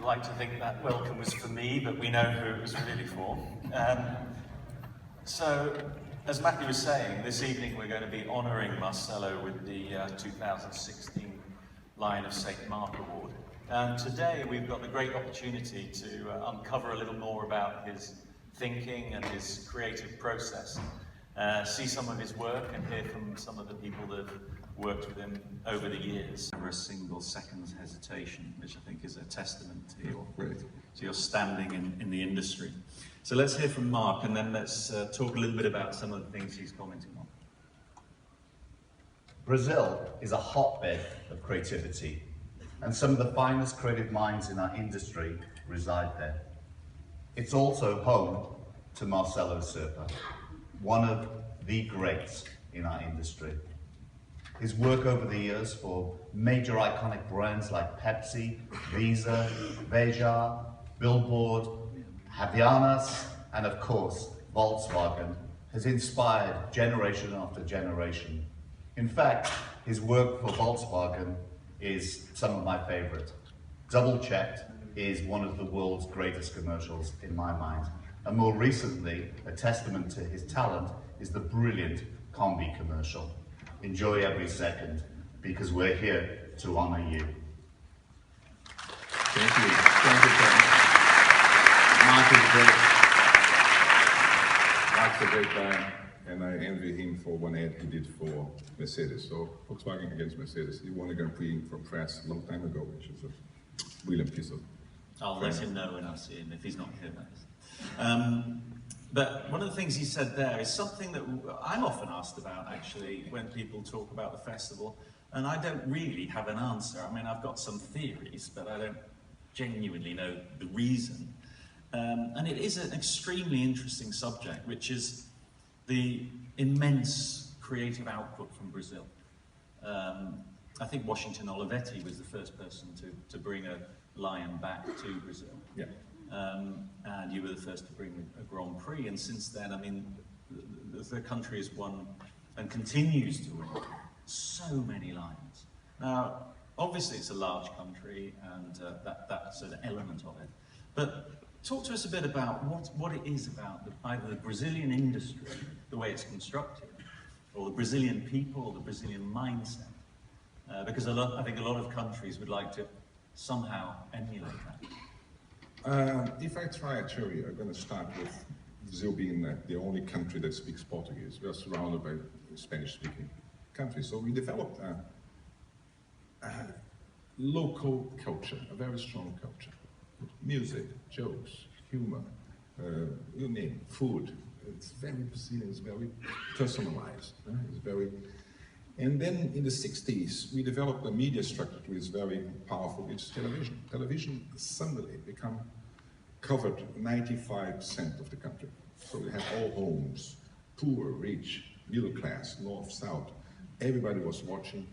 like to think that welcome was for me, but we know who it was really for. So, as Matthew was saying, this evening we're going to be honouring Marcello with the 2016 Lion of St. Mark Award. And today we've got the great opportunity to uncover a little more about his thinking and his creative process, see some of his work and hear from some of the people that have worked with him over the years. Never a single second's hesitation, which I think is a testament to your standing in the industry. So let's hear from Mark, and then let's talk a little bit about some of the things he's commenting on. Brazil is a hotbed of creativity, and some of the finest creative minds in our industry reside there. It's also home to Marcello Serpa, one of the greats in our industry. His work over the years for major iconic brands like Pepsi, Visa, Veja, Billboard, Havaianas, and of course, Volkswagen has inspired generation after generation. In fact, his work for Volkswagen is some of my favorite. Double Checked is one of the world's greatest commercials in my mind. And more recently, a testament to his talent is the brilliant Combi commercial. Enjoy every second, because we're here to honor you. Thank you. Thank you, Ken. Mark is great. Mark's a great guy, and I envy him for one ad he did for Mercedes. So Volkswagen against Mercedes. He won a Grand Prix from France a long time ago, which is a brilliant piece of. I'll let him know when I see him, if he's not here, that is. But one of the things he said there is something that I'm often asked about, actually, when people talk about the festival, and I don't really have an answer. I mean, I've got some theories, but I don't genuinely know the reason. And it is an extremely interesting subject, which is the immense creative output from Brazil. I think Washington Olivetti was the first person to bring a lion back to Brazil. Yeah. And you were the first to bring a Grand Prix, and since then, I mean, the country has won and continues to win so many lions. Now, obviously it's a large country, and that's an element of it. But talk to us a bit about what it is about either the Brazilian industry, the way it's constructed, or the Brazilian people, or the Brazilian mindset. Because I think a lot of countries would like to somehow emulate that. If I try to show you, I'm going to start with Brazil being the only country that speaks Portuguese. We are surrounded by Spanish-speaking countries, so we developed a local culture, a very strong culture. Music, jokes, humor, you name it, food. It's very Brazilian, it's very personalized. It's very. And then in the 60s, we developed a media structure which is very powerful, which is television. Television suddenly covered 95% of the country. So we had all homes, poor, rich, middle class, north, south. Everybody was watching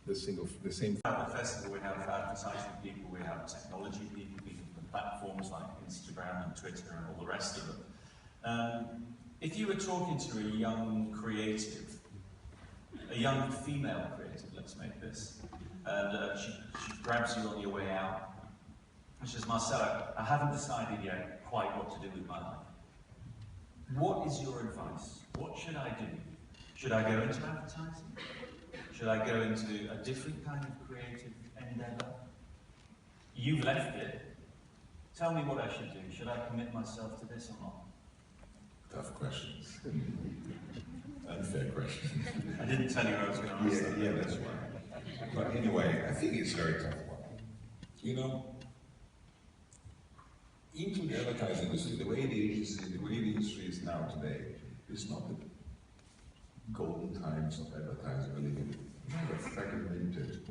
the same. At the festival, we have advertising people, we have technology people, from platforms like Instagram and Twitter and all the rest of them. If you were talking to a young creative, a young female creative, let's make this, and she grabs you on your way out, and she says, Marcello, I haven't decided yet quite what to do with my life. What is your advice? What should I do? Should I go into advertising? Should I go into a different kind of creative endeavor? You've left it. Tell me what I should do. Should I commit myself to this or not? Tough questions. Unfair question. I didn't tell you I was going to ask that. Yeah, that's why. But anyway, I think it's a very tough one. You know, into the advertising industry, the way the industry is now today, is not the golden times of advertising we're living in. We have a fragmented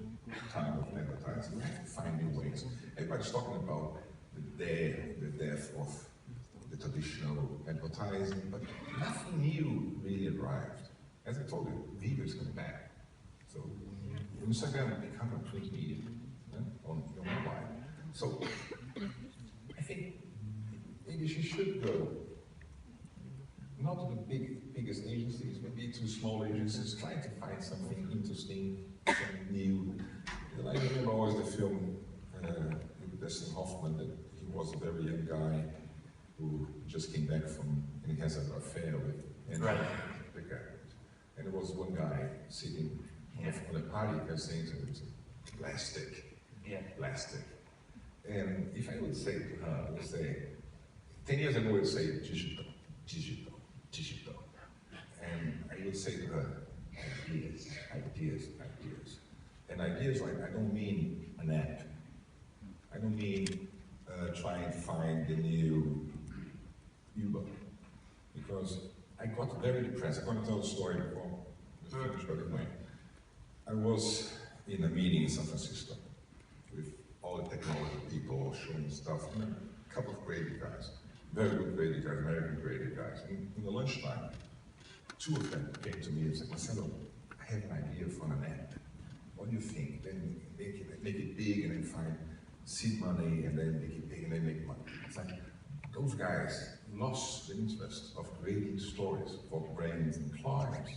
time of advertising. We have to find new ways. Everybody's talking about the death of the traditional advertising, but nothing new really arrived. As I told you, video is coming back. So Instagram become a print media on your mobile. So I think maybe she should go not to the biggest agencies, maybe to small agencies, trying to find something interesting, something new. I remember always the film Dustin Hoffman that he was a very young guy who just came back from, and he has an affair with the guy. And there was one guy sitting on a party and saying to him, plastic, plastic. And if I would say to her, I would say, 10 years ago I would say digital, digital, digital. And I would say to her, ideas, ideas, ideas. And ideas, like, I don't mean an app. I don't mean trying to find the new Uber. Because I got very depressed. I'm going to tell the story before I finish, but anyway. I was in a meeting in San Francisco with all the technology people showing stuff, and a couple of creative guys, very good creative guys, American creative guys. And in the lunchtime, two of them came to me and said, Marcello, I have an idea for an app. What do you think? Then make it big and then find seed money and then make it big and then make money. It's like, those guys lost the interest of creating stories for brands and clients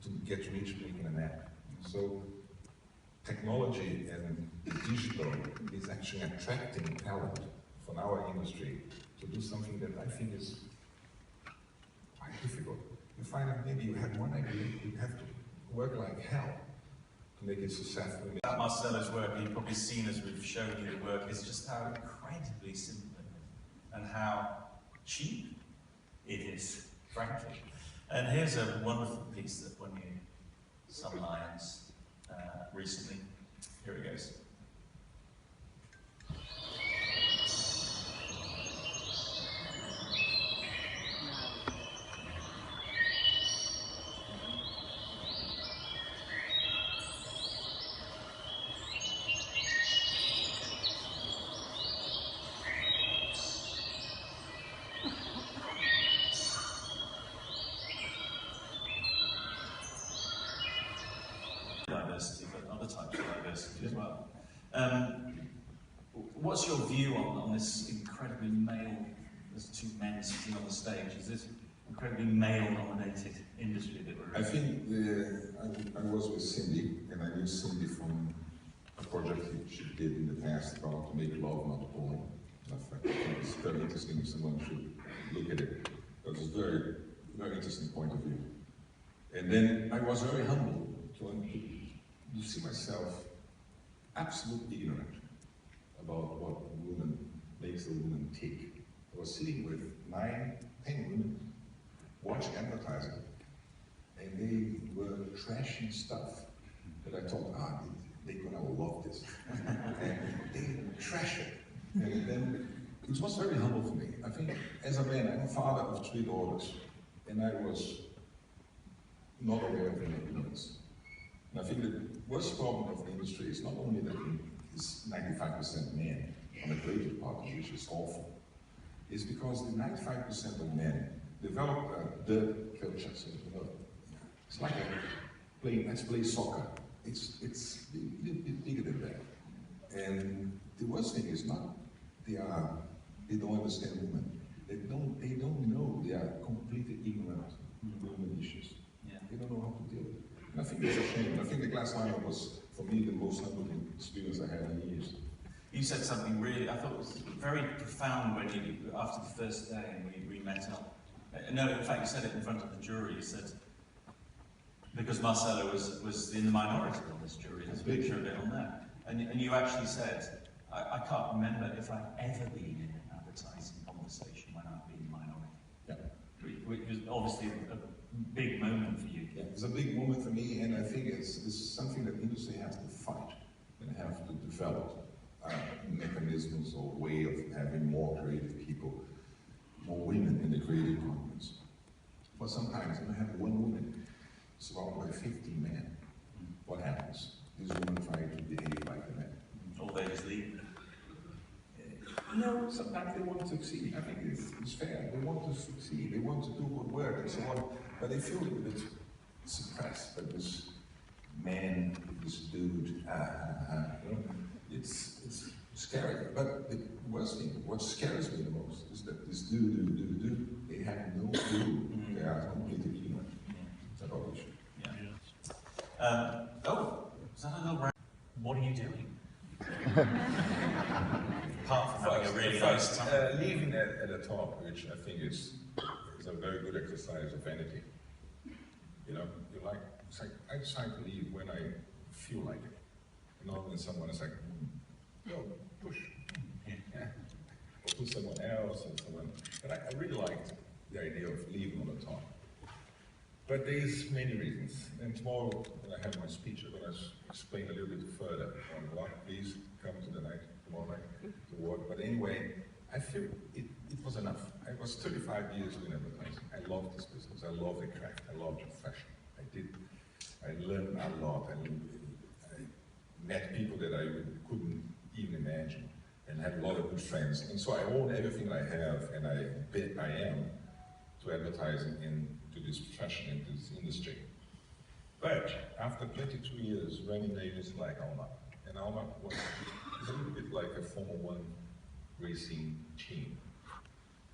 to get rich making an app. So technology and digital is actually attracting talent from our industry to do something that I think is quite difficult. You find that maybe you have one idea, you have to work like hell to make it successful. About Marcello's work, you've probably seen as we've shown you the work, is just how incredibly simple it is and how cheap it is, frankly. And here's a wonderful piece that won you some Lions recently. Here it goes. Diversity, but other types of diversity as well. What's your view on this incredibly male, there's two men sitting on the stage, is this incredibly male-dominated industry that we're in? I think I was with Cindy, and I knew Cindy from a project she did in the past about to make love, not porn. I think it's very interesting, someone should look at it. It was a very, very interesting point of view. And then I was very humble to see myself absolutely ignorant about what a woman makes a woman tick. I was sitting with 9, 10 women watching advertising, and they were trashing stuff that I thought, they're gonna love this. And they trash it. And then it was very humble for me. I think as a man, I'm a father of 3 daughters, and I was not aware of any ignorance. And I think the worst problem of the industry is not only that it's 95% men on the creative part, which is awful, is because the 95% of men develop a dirt culture. So, it's like let's play soccer. It's a bit bigger than that. And the worst thing is not they don't understand women. They don't know they are completely ignorant of women issues. Yeah. They don't know how to deal with it. And I think it's a shame. I think the Glass Lion was, for me, the most humbling experience I had in years. You said something really, I thought was very profound when you, after the first day and we met up. No, in fact, you said it in front of the jury. You said, because Marcello was in the minority on this jury, there's a picture of it on there. And you actually said, I can't remember if I've ever been in an advertising conversation when I've been in the minority. Yeah. Which was obviously a big moment for you. Yeah, it's a big moment for me, and I think it's something that industry has to fight and have to develop mechanisms or way of having more creative people, more women in the creative departments. But sometimes when I have one woman surrounded by 50 men, what happens? These women try to behave like a man. Or they just leave. No, sometimes they want to succeed. I think it's fair. They want to succeed. They want to do good work and so on. But they feel a bit suppressed by this man, this dude. You know? It's scary. But the worst thing, what scares me the most, is that this dude, they have no clue. They are completely ignorant. It's a whole issue. Yeah. Is that another round? What are you doing? Apart from having a really nice time. Leaving at a top, which I think is a very good exercise of vanity. You know, it's like, I decide to leave when I feel like it. Not when someone is like, go, push. Yeah. Or to someone else and someone. But I really liked the idea of leaving on the top. But there's many reasons. And tomorrow, when I have my speech, I'm going to explain a little bit further on what. Please come to the night, tomorrow night, to work. But anyway, I feel it was enough. I was 35 years doing advertising. I love this business. I love the craft. I love the fashion. I learned a lot. I met people that I couldn't even imagine, and had a lot of good friends. And so I own everything I have, and I am to advertising and to this fashion and this industry. But after 22 years running agencies like Alma, and Alma was a little bit like a Formula 1 racing team.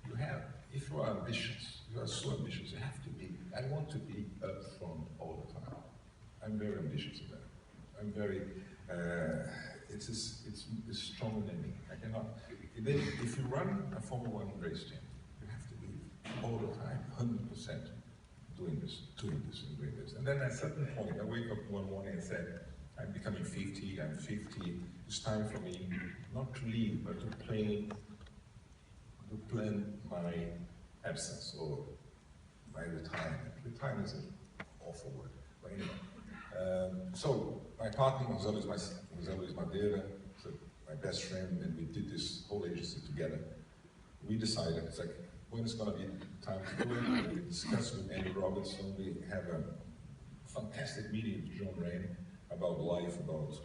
You have, if you are ambitious, you are so ambitious, you have to be, I want to be up front all the time. I'm very ambitious in that. I'm very, it's stronger than me. I cannot, if you run a Formula 1 race team, you have to be all the time, 100% doing this, and doing this. And then at a certain point, I wake up one morning and said, I'm becoming 50, I'm 50, it's time for me not to leave, but to plan my absence or my retirement. Retirement is an awful word, but anyway. So my partner was always Madeira, so my best friend, and we did this whole agency together. We decided, it's like, when it's going to be time to do it, we discussed with Andy Robertson, we have a fantastic meeting with John Rain about life, about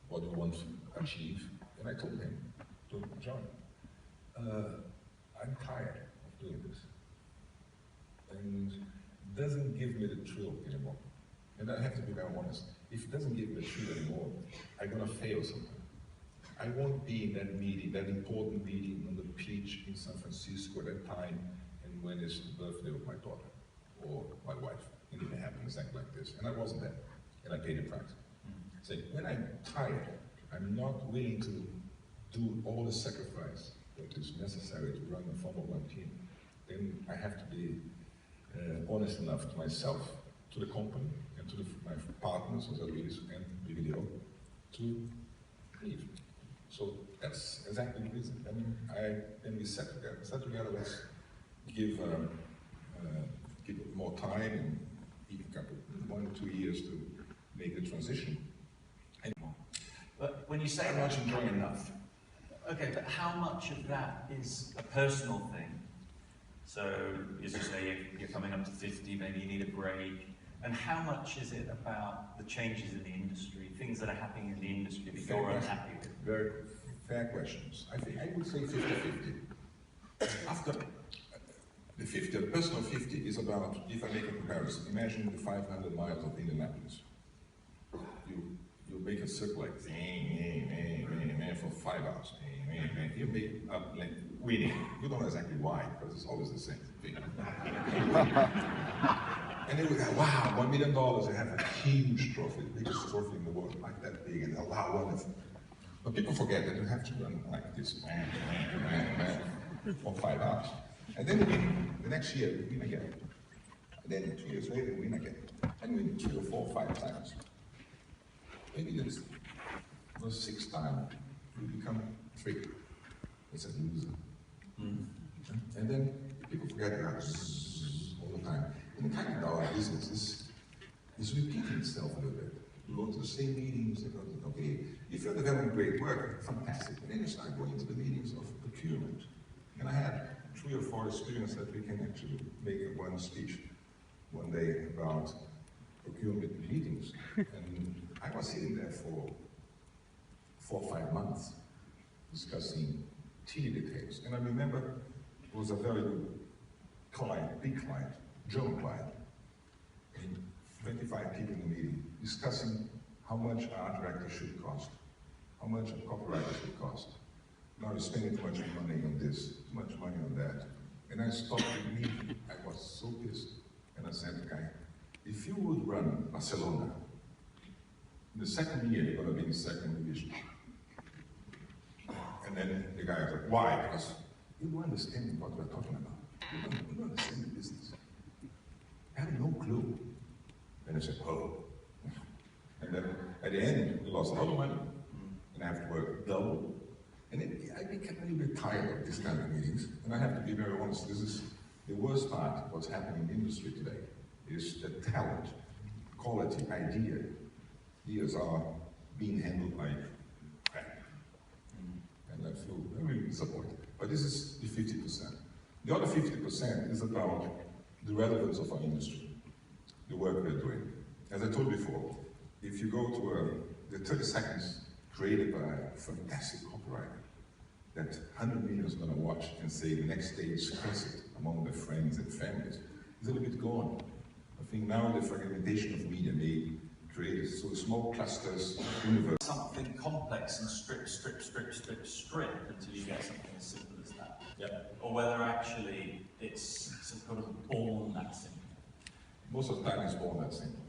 what we want to achieve. And I told him, John, I'm tired of doing this. And it doesn't give me the thrill anymore. And I have to be very honest. If it doesn't give me the thrill anymore, I'm going to fail something. I won't be in that meeting, that important meeting on the beach in San Francisco at that time, and when it's the birthday of my daughter or my wife. It didn't happen exactly like this. And I wasn't there. And I paid the price. So when I'm tired, I'm not willing to do all the sacrifice that is necessary to run a Formula 1 team, then I have to be honest enough to myself, to the company, and to my partners, Jose Luis and BBDO, to leave. So that's exactly the reason. Then we sat together. Let's give more time and even a couple, 1 or 2 years to make the transition. But when you say I'm not enjoying enough. Okay, but how much of that is a personal thing? So, as you say, you're coming up to 50, maybe you need a break. And how much is it about the changes in the industry, things that are happening in the industry that you're unhappy with? Very fair questions. I would say 50-50. After the 50, the personal 50 is about, if I make a comparison, imagine the 500 miles of Indianapolis. You make a circle like for 5 hours. You make up like winning. You don't know exactly why, because it's always the same thing. And then we go, wow, $1 million. I have a huge trophy, the biggest trophy in the world, like that big, and wow, wonderful. But people forget that you have to run like this, for 5 hours. And then we win. The next year, we win again. And then 2 years later, we win again. And we win 3 or 4 or 5 times. Maybe this the 6th time, we become 3. It's a loser. And then people forget that all the time. And the kind of our business is repeating itself a little bit. You go to the same meetings, you go to, okay, if you're developing great work, fantastic. And then you start going to the meetings of procurement. And I had 3 or 4 experiences that we can actually make one speech one day about procurement meetings. And I was sitting there for 4 or 5 months discussing teeny details. And I remember it was a very good client, big client, German client, and 25 people in the meeting discussing how much an art director should cost, how much a copywriter should cost. Now you're spending too much money on this, too much money on that. And I stopped the meeting. I was so pissed. And I said to the guy, if you would run Barcelona, in the 2nd year you're going to be in the 2nd division. And then the guy was like, why? Because you don't understand what we're talking about. You don't understand the business. I have no clue. And I said, oh. And then at the end, we lost a lot of money. And I have to work double. And I became a little bit tired of this kind of meetings. And I have to be very honest, this is the worst part of what's happening in the industry today, is the talent, quality, ideas are being handled like crap. And I feel very disappointed. But this is the 50%. The other 50% is about the relevance of our industry, the work we're doing. As I told before, if you go to the 30 seconds created by a fantastic copywriter that 100 million is going to watch and say the next day express it among their friends and families, is a little bit gone. I think now the fragmentation of media may create so small clusters, universe. Something complex and strip until you get something as simple as that. Yep. Or whether actually it's sort of born that simple. Most of the time it's born that simple.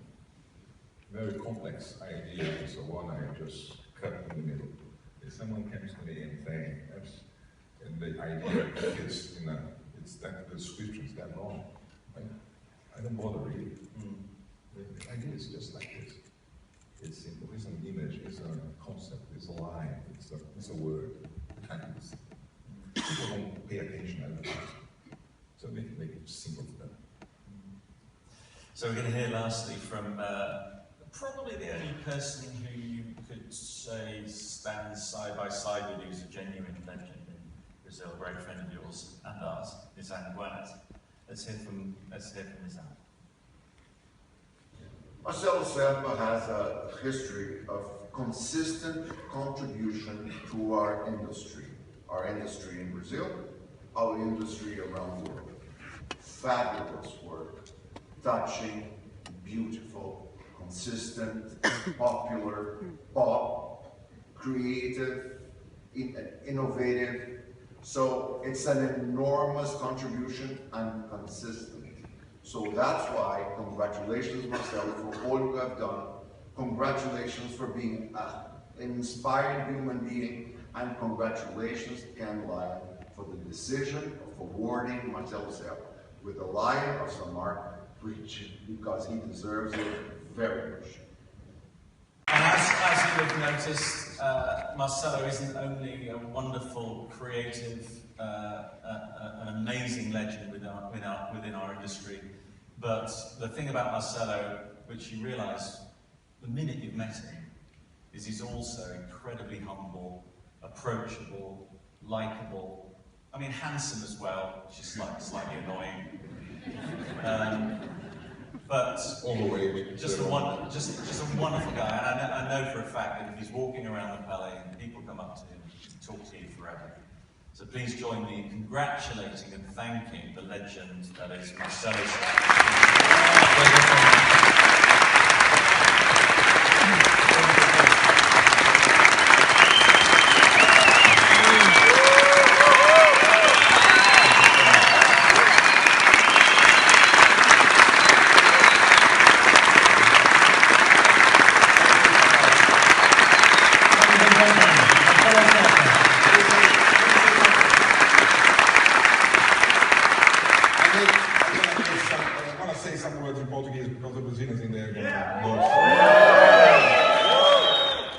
Very complex idea and so on, I just cut in the middle. If someone comes to me and says, and the idea fits in it's that the description is that long, I don't bother reading. The idea is just like this. It's simple. It's an image. It's a concept. It's a line. It's a word. People don't pay attention at the time. So make it simple for them. So we're going to hear lastly from probably the only person who you could say stands side by side with you, who's a genuine legend in Brazil, a great friend of yours and ours, Nizam Guanaz. Let's hear from Nizam. Marcello Serpa has a history of consistent contribution to our industry in Brazil, our industry around the world. Fabulous work, touching, beautiful, consistent, popular, pop, creative, innovative. So it's an enormous contribution and consistent. So that's why, congratulations, Marcello, for all you have done. Congratulations for being an inspiring human being, and congratulations, Ken Lyon, for the decision of awarding Marcello Serpa with the Lion of San Marco, because he deserves it very much. And as you have noticed, Marcello isn't only a wonderful, creative, an amazing legend within our industry, but the thing about Marcello, which you realise the minute you've met him, is he's also incredibly humble, approachable, likeable. I mean, handsome as well, which is slightly annoying. But all the way just a wonderful guy, and I know for a fact that if he's walking around the Palais and people come up to him and talk to you forever. So please join me in congratulating and thanking the legend that is Marcello Serpa.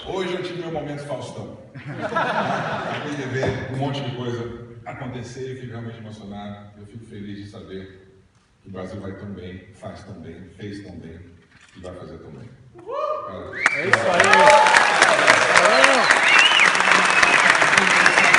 Hoje eu tive meu momento Faustão. Depois de ver um monte de coisa acontecer, eu fico realmente emocionado. Eu fico feliz de saber que o Brasil vai tão bem, faz tão bem, fez tão bem e vai fazer tão bem. É isso aí!